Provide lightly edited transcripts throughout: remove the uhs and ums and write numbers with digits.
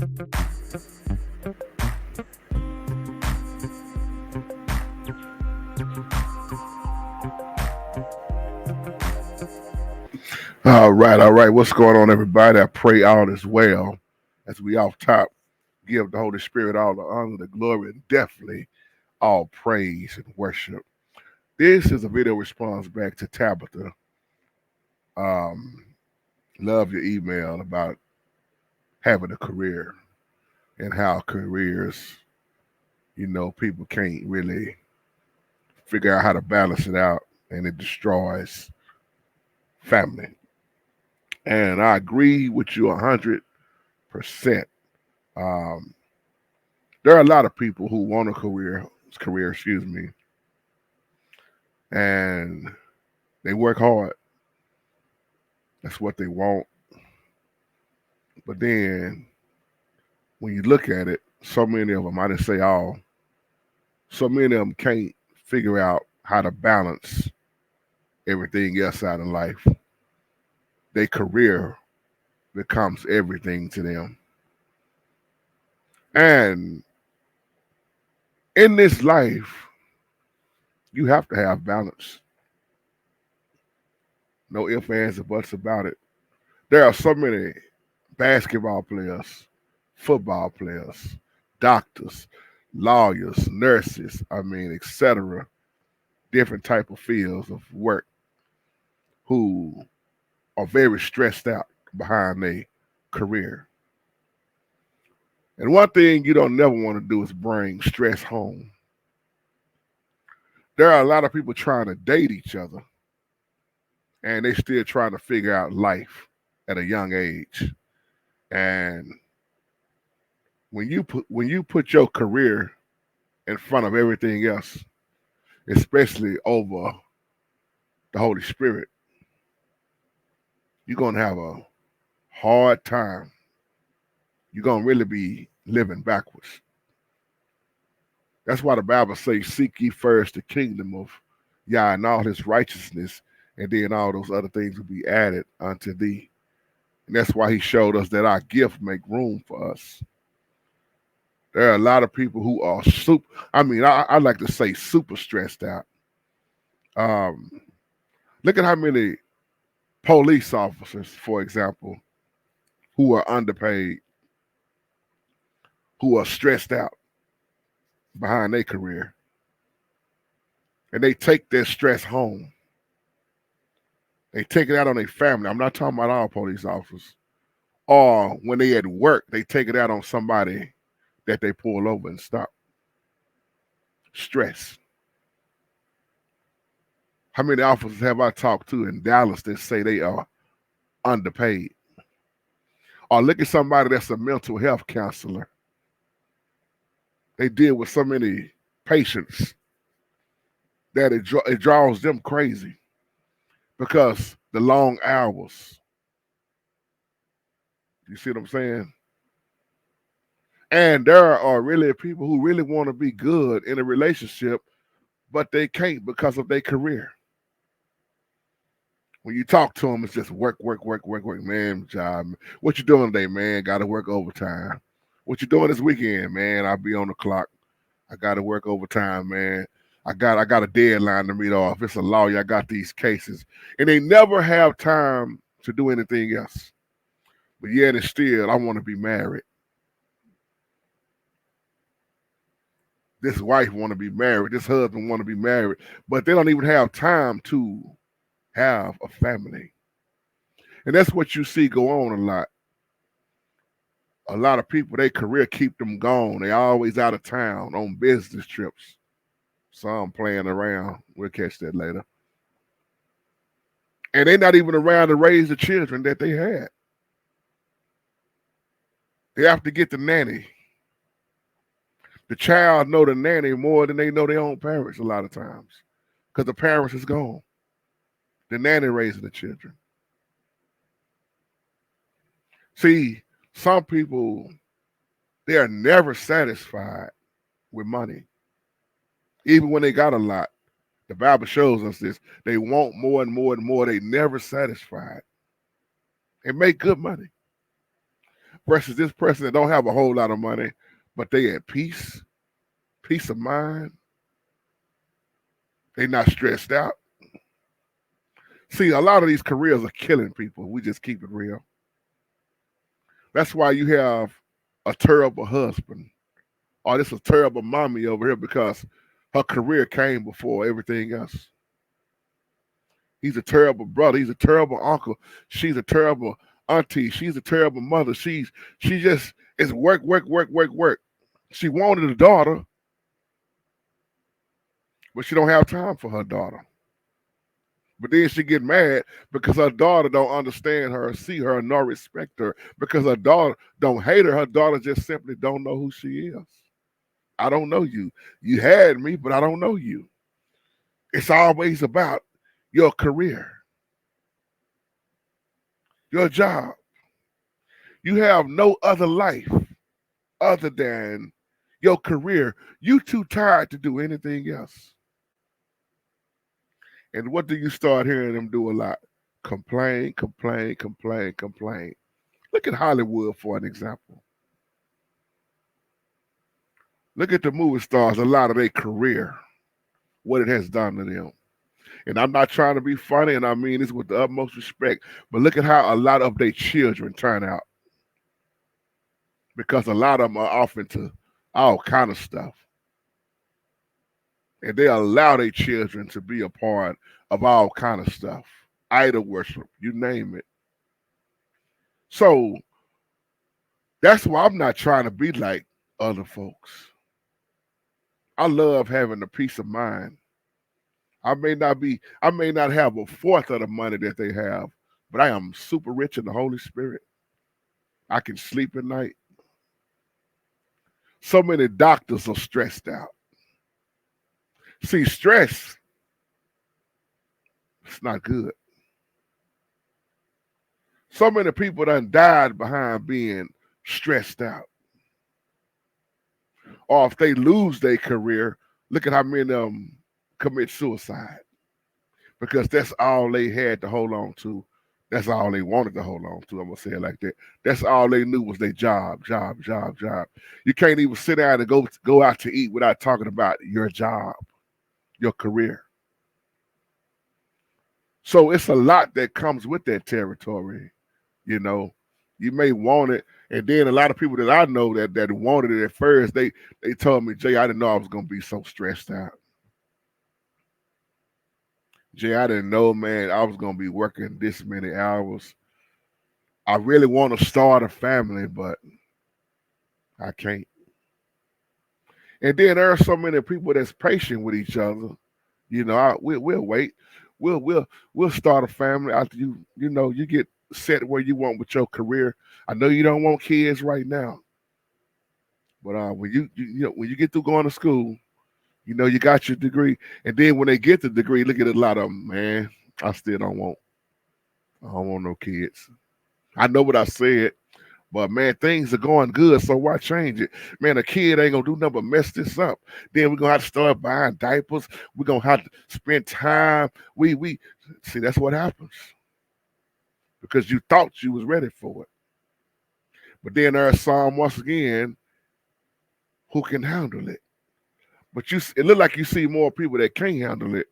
All right, all right. What's going on, everybody? I pray all is well. As we off top, give the Holy Spirit all the honor, the glory, and definitely all praise and worship. This is a video response back to Tabitha. Um, love your email about having a career and how careers, people can't really figure out how to balance it out, and it destroys family. And I agree with you 100%. Um, there are a lot of people who want a career, and they work hard. That's what they want. But then when you look at it, so many of them, I didn't say all, so many of them can't figure out how to balance everything else out in life. Their career becomes everything to them. And in this life, you have to have balance. No ifs, ands, or buts about it. There are so many basketball players, football players, doctors, lawyers, nurses, etc. Different type of fields of work who are very stressed out behind their career. And one thing you don't never want to do is bring stress home. There are a lot of people trying to date each other and they still trying to figure out life at a young age. And when you put your career in front of everything else, especially over the Holy Spirit, you're gonna have a hard time. You're gonna really be living backwards. That's why the Bible says, "Seek ye first the kingdom of Yah and all His righteousness, and then all those other things will be added unto thee." And that's why He showed us that our gift make room for us. There are a lot of people who are super. I like to say super stressed out. Um, Look at how many police officers, for example, who are underpaid, who are stressed out behind their career, and they take their stress home. They take it out on their family. I'm not talking about all police officers. Or when they at work, they take it out on somebody that they pull over and stop. Stress. How many officers have I talked to in Dallas that say they are underpaid? Or look at somebody that's a mental health counselor. They deal with so many patients that it draws them crazy because the long hours. You see what I'm saying? And there are really people who really want to be good in a relationship, but they can't because of their career. When you talk to them, it's just work, work, work, work, work, man, job. What you doing today, man? Got to work overtime. What you doing this weekend, man? I'll be on the clock. I got to work overtime, man. I got a deadline to meet off. It's a lawyer. I got these cases, and they never have time to do anything else. But yet and still, I want to be married. This wife want to be married. This husband want to be married, but they don't even have time to have a family. And that's what you see go on a lot. A lot of people, their career keep them gone. They always out of town on business trips. Some playing around. We'll catch that later. And they're not even around to raise the children that they had. They have to get the nanny. The child know the nanny more than they know their own parents a lot of times. Because the parents is gone. The nanny raising the children. See, some people, they are never satisfied with money. Even when they got a lot. The Bible shows us this. They want more and more and more. They never satisfied. They make good money. versus this person that don't have a whole lot of money, but they at peace of mind. They not stressed out. See, a lot of these careers are killing people. We just keep it real. That's why you have a terrible husband, or this a terrible mommy over here because her career came before everything else. He's a terrible brother. He's a terrible uncle. She's a terrible auntie. She's a terrible mother. She just is work. She wanted a daughter, but she don't have time for her daughter. But then she get mad because her daughter don't understand her, see her, nor respect her. Because her daughter don't hate her. Her daughter just simply don't know who she is. I don't know you. You had me, but I don't know you. It's always about your career, your job. You have no other life other than your career. You too tired to do anything else. And what do you start hearing them do a lot? Complain. Look at Hollywood for an example. Look at the movie stars, a lot of their career, what it has done to them. And I'm not trying to be funny, and I mean this with the utmost respect, but look at how a lot of their children turn out. Because a lot of them are off into all kind of stuff. And they allow their children to be a part of all kind of stuff. Idol worship, you name it. So that's why I'm not trying to be like other folks. I love having the peace of mind. I may not have a fourth of the money that they have, but I am super rich in the Holy Spirit. I can sleep at night. So many doctors are stressed out. See, stress, it's not good. So many people done died behind being stressed out. Or if they lose their career, look at how many of them commit suicide. Because that's all they had to hold on to. That's all they wanted to hold on to. I'm going to say it like that. That's all they knew was their job. You can't even sit down and go out to eat without talking about your job, your career. So it's a lot that comes with that territory. You know, you may want it. And then a lot of people that I know that wanted it at first, they told me, Jay, I didn't know I was going to be so stressed out. Jay, I didn't know, man, I was going to be working this many hours. I really want to start a family, but I can't. And then there are so many people that's patient with each other. You know, we'll wait. We'll start a family after you get set where you want with your career. I know you don't want kids right now, but when you get through going to school, you got your degree, and then when they get the degree, look at a lot of them, man. I don't want no kids. I know what I said, but man, things are going good, so why change it? Man, a kid ain't gonna do nothing but mess this up. Then we're gonna have to start buying diapers. We're gonna have to spend time. We see that's what happens. Because you thought you was ready for it. But then there's some once again who can handle it. But it look like you see more people that can't handle it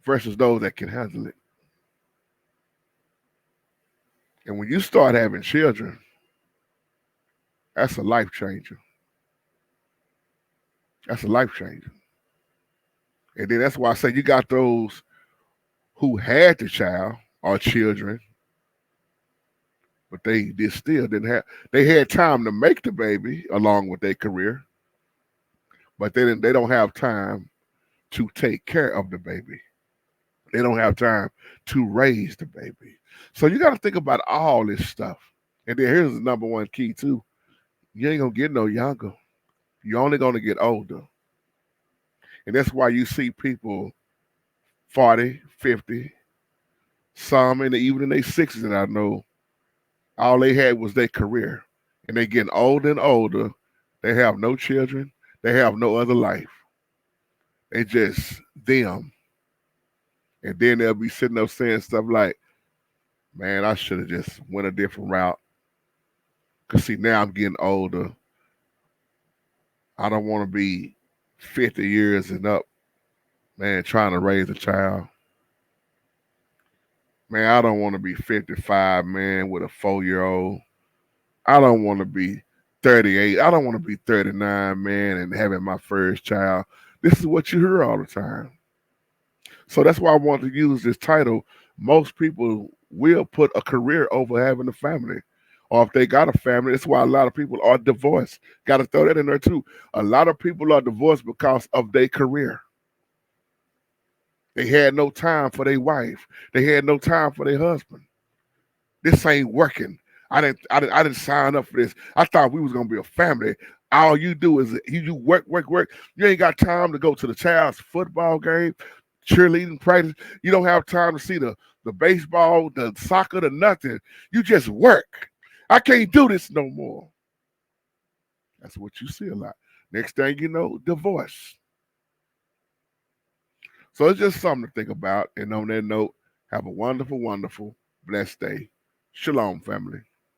versus those that can handle it. And when you start having children, that's a life changer. That's a life changer. And then that's why I say you got those who had the child or children, but they still didn't have. They had time to make the baby along with their career, but they don't have time to take care of the baby. They don't have time to raise the baby. So you got to think about all this stuff. And then here's the number one key too. You ain't gonna get no younger. You're only gonna get older. And that's why you see people 40, 50, some even in their 60s that I know, all they had was their career. And they getting older and older. They have no children. They have no other life. They just them. And then they'll be sitting up saying stuff like, Man, I should have just went a different route. Cause see, now I'm getting older. I don't want to be 50 years and up, man, trying to raise a child. Man, I don't want to be 55, man, with a 4-year-old. I don't want to be 38. I don't want to be 39, man, and having my first child. This is what you hear all the time. So that's why I want to use this title. Most people will put a career over having a family. Or if they got a family, that's why a lot of people are divorced. Got to throw that in there too. A lot of people are divorced because of their career. They had no time for their wife. They had no time for their husband. This ain't working. I didn't sign up for this. I thought we was gonna be a family. All you do is you work, work, work. You ain't got time to go to the child's football game, cheerleading practice. You don't have time to see the baseball, the soccer, the nothing. You just work. I can't do this no more. That's what you see a lot. Next thing you know, divorce. So it's just something to think about. And on that note, have a wonderful, wonderful, blessed day. Shalom, family.